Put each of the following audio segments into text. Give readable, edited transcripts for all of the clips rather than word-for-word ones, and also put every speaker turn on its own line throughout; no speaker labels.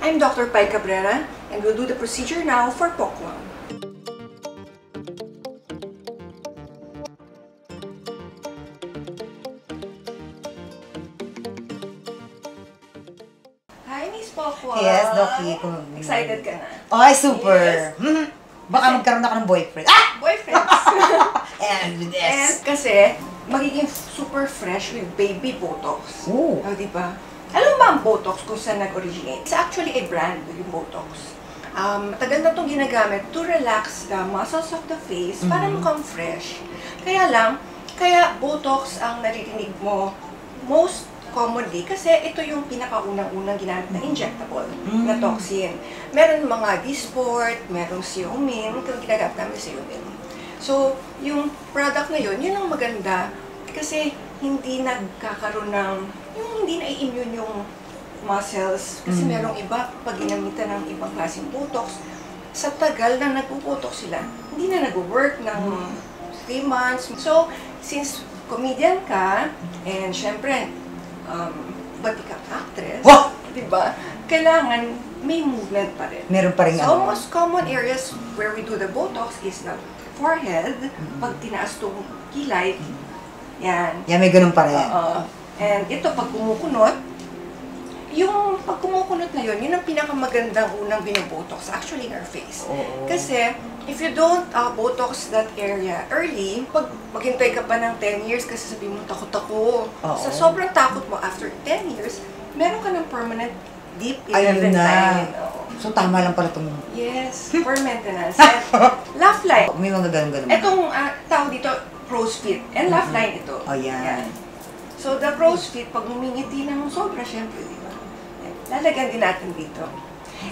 I'm Dr. Pai Cabrera, and we'll do the procedure now for pokwang. Hi, Miss Pokwang!
Yes, Doki.
Excited ka na?
Ay, super!
Yes.
Baka magkaroon ako ng boyfriend. Ah!
Boyfriends!
And with this.
And kasi, magiging super fresh with baby Botox.
Ooh.
Oh, diba? Alam mo ba ang Botox kung saan nag-originate? It's actually a brand, yung Botox. Matagal na itong ginagamit to relax the muscles of the face para mukhang fresh. Kaya lang, kaya Botox ang naririnig mo most commonly kasi ito yung pinakaunang-unang ginamit na injectable na toxin. Meron mga Dysport, merong Xeomin, ito yung ginagamit namin Xeomin. So, yung product na yun ang maganda kasi hindi nagkakaroon ng, yung hindi na-immune yung muscles. Kasi merong iba, pag ginamitan ng ibang klaseng Botox, sa tagal na nagpo-Botox sila, hindi na nag-work ng 3 months. So, since comedian ka, and syempre, bati kang actress, diba? Kailangan may movement pa rin.
Meron pa rin
So, most common areas where we do the Botox is the forehead, pag tinaas itong kilay, yan.
Yan, may ganun pa rin.
And ito, pag kumukunot, yung pag kumukunot na yun ang pinakamagandang unang binobotox actually in our face. Kasi, if you don't botox that area early, pag maghintay ka pa ng 10 years kasi sabihin mo, takot ako. Sa sobrang takot mo, after 10 years, meron ka ng permanent deep 11 line.
So, tama lang pala itong...
Yes, for maintenance. Laugh line.
May mga ganun-ganun.
Itong tawag dito, crow's feet. And laugh line ito.
Oh, yan.
So, the crow's feet, pag ngumingiti ng sobra, syempre, di ba? Lalagyan din natin dito.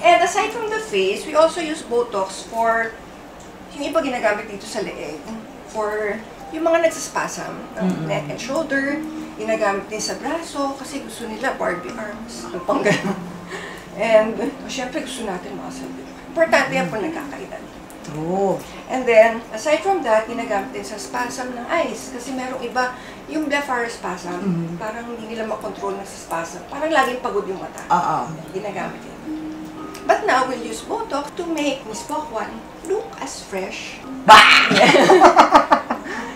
And aside from the face, we also use Botox for yung iba ginagamit dito sa leeg. For yung mga nagsaspasm ng neck and shoulder, ginagamit din sa braso kasi gusto nila Barbie arms. Ang pang ganun. And, syempre gusto natin muscle. Importante yan po nagkakaedad.
True.
And then, aside from that, ginagamit din sa spasm ng eyes. Kasi merong iba, yung blepharospasm, parang hindi nila makontrol ng spasm. Parang laging pagod yung mata. Ginagamit din. But now, we'll use Botox to make Miss Pokwang look as fresh.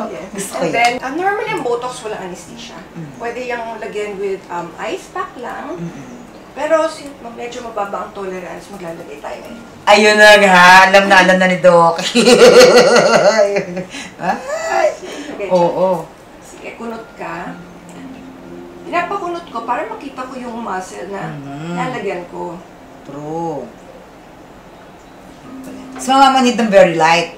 Yes. And then, normally ang Botox walang anesthesia. Pwede yung lagyan with ice pack lang. Pero medyo mababa ang tolerance, maglalagay tayo ngayon.
Ayun na nga, alam na ni Doc. Oo.
Sige, kunot ka. Pinapakunot ko para makita ko yung muscle na lalagyan ko.
True. So, mama need them very light.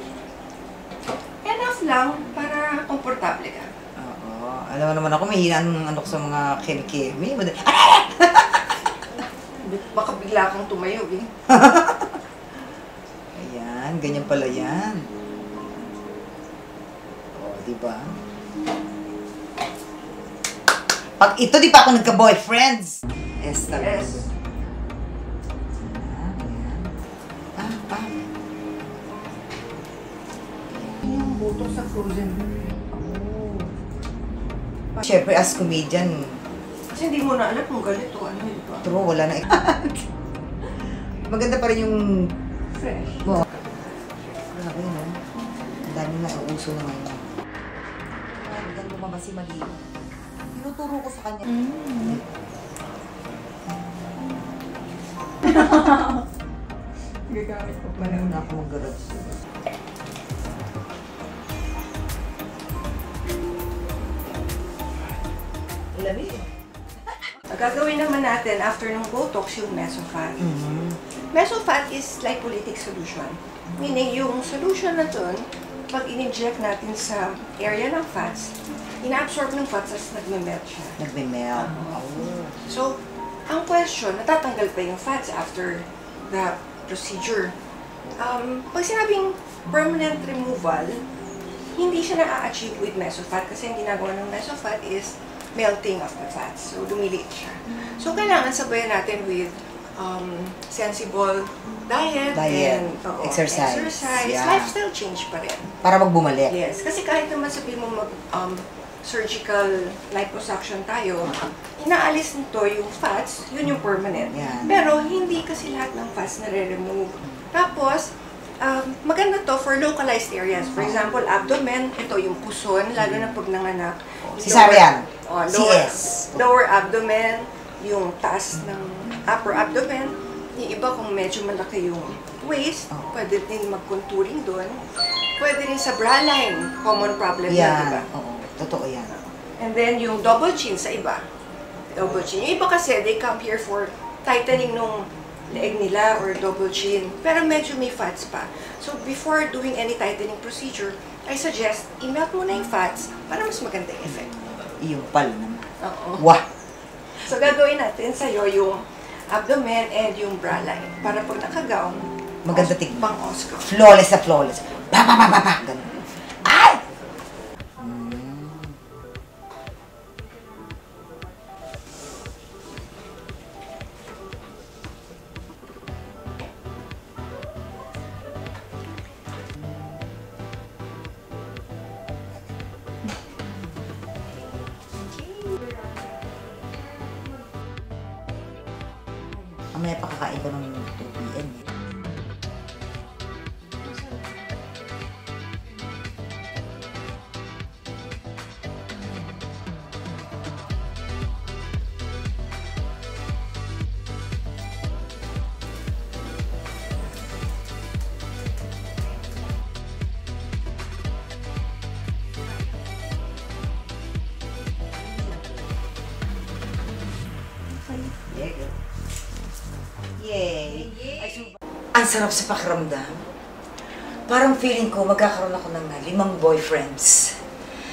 Enough lang para komportable ka.
Oo. Alam mo naman ako, may hinaan sa mga kemi-kemi.
Baka bigla kang tumayo eh.
Ayan, ganyan pala yan. O, diba? Pag ito, di pa ako nagka-boyfriends. Yes.
Yung Botox sa frozen.
Siyempre, as comedian,
kasi hindi mo na alam kung ganito, ano yun ba?
true, wala na. Maganda pa rin yung...
Fresh.
Grabe, no? Ang dami na uso na ngayon. Maganda lumabas si Mali. Tinuturo ko sa kanya.
Gagamit ko pa
Parang na ako mag-garage. Lami.
Gagawin naman natin after ng Botox yung Mesofat. Mesofat is lipolytic solution. Meaning yung solution na dun, pag in-inject natin sa area ng fats, ina-absorb ng fats as nagme-melt siya.
Nagme-melt.
So, ang question, natatanggal pa yung fats after the procedure. Pag sinabing permanent removal, hindi siya na-achieve with Mesofat kasi ang ginagawa ng Mesofat is melting of the fats. So, lumiliit siya. So, kailangan sabayan natin with sensible diet and
exercise. Yeah.
Lifestyle change pa rin.
Para magbumalik.
Yes. Kasi kahit naman sabihin mo surgical liposuction tayo, inaalis nito yung fats, yun yung permanent.
Yan.
Pero hindi kasi lahat ng fats na-remove. Tapos, maganda to for localized areas. For example, abdomen, ito yung puson, lalo na pag nanganak.
Cesarean.
Lower,
CS.
lower abdomen, yung taas ng upper abdomen. Yung iba kung medyo malaki yung waist, pwede din mag-contouring doon. Pwede rin sa bra line, common problem yan,
Yan.
diba?
Oo, totoo yan.
And then yung double chin sa iba. Double chin. Yung iba kasi, they come here for tightening nung leeg nila or double chin. Pero medyo may fats pa. So before doing any tightening procedure, I suggest, i-melt muna yung fats para mas maganda yung effect.
Yung pala naman.
Oo.
Wah!
So gagawin natin sa'yo yung abdomen and yung bra line. Para pag nakagown,
Maganda tignan.
pang Oscar.
Flawless na flawless. Ba, ba, ba, ba, ba. Ganun. Ay! Mamaya pa kakain ko ng 2 p.m. eh. Yay! Ang sarap sa pakiramdam. Parang feeling ko magkakaroon ako ng 5 boyfriends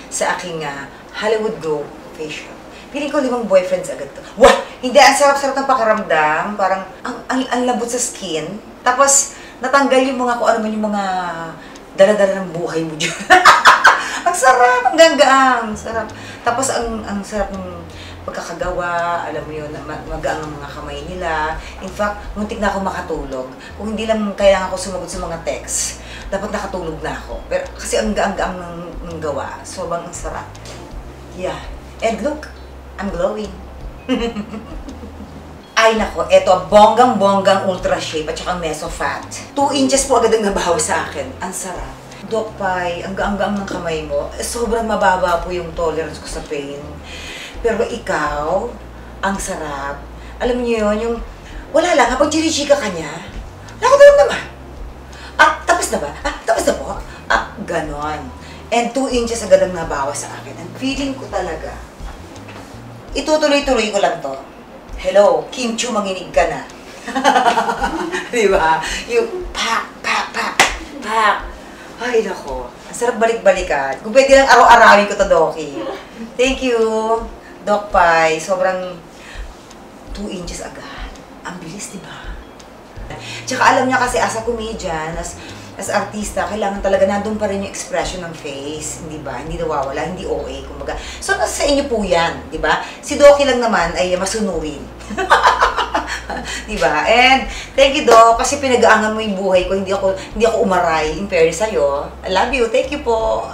sa aking Hollywood Glow facial. Feeling ko 5 boyfriends agad to. Wah! Hindi, ang sarap-sarap ng pakiramdam. Parang ang lambot sa skin. Tapos, natanggal yung mga kung ano man yung mga dala-dala ng buhay mo dyan. Ang sarap! Ang ganggaang! Sarap. Tapos, ang sarap ng pagkakagawa, alam mo yun, magaang ang mga kamay nila. In fact, muntik na ako makatulog. Kung hindi lang kailangan ako sumagot sa mga text, dapat nakatulog na ako. Pero kasi ang gaang-gaang ng gawa. Sobrang ang sarap. Yeah. And look, I'm glowing. Ay nako, eto, bonggang-bonggang ultra shape at saka meso fat. 2 inches po agad ang nabawa sa akin. Ang sarap. Doc Pai, ang gaang-gaang ng kamay mo, sobrang mababa po yung tolerance ko sa pain. Pero ikaw, ang sarap. Alam niyo yun, yung wala lang, habang chinichika ka niya, nakatalam naman. Tapos na ba? Tapos na po? Ganon. And 2 inches agad ang nabawas sa akin. And feeling ko talaga, itutuloy-tuloy ko lang to. Hello, Kim Chu, manginig ka na. Di ba? Yung pak, pak, pak, pak. Ay, nako. Ang sarap balik-balikan. Kung pwede lang araw-arawin ko to, Doki. Thank you. Doc Pai, sobrang 2 inches agad. Ang bilis, di ba? Tsaka alam niya kasi as a comedian, as artista, kailangan talaga nandun pa rin yung expression ng face, di ba? Hindi nawawala, hindi OA, kumbaga. So, nasa sa inyo po yan, di ba? Si Doki lang naman ay masunurin. Di ba? And thank you, Doc, kasi pinag-aangan mo yung buhay ko, hindi ako umaray in fairness sa'yo. I love you. Thank you po.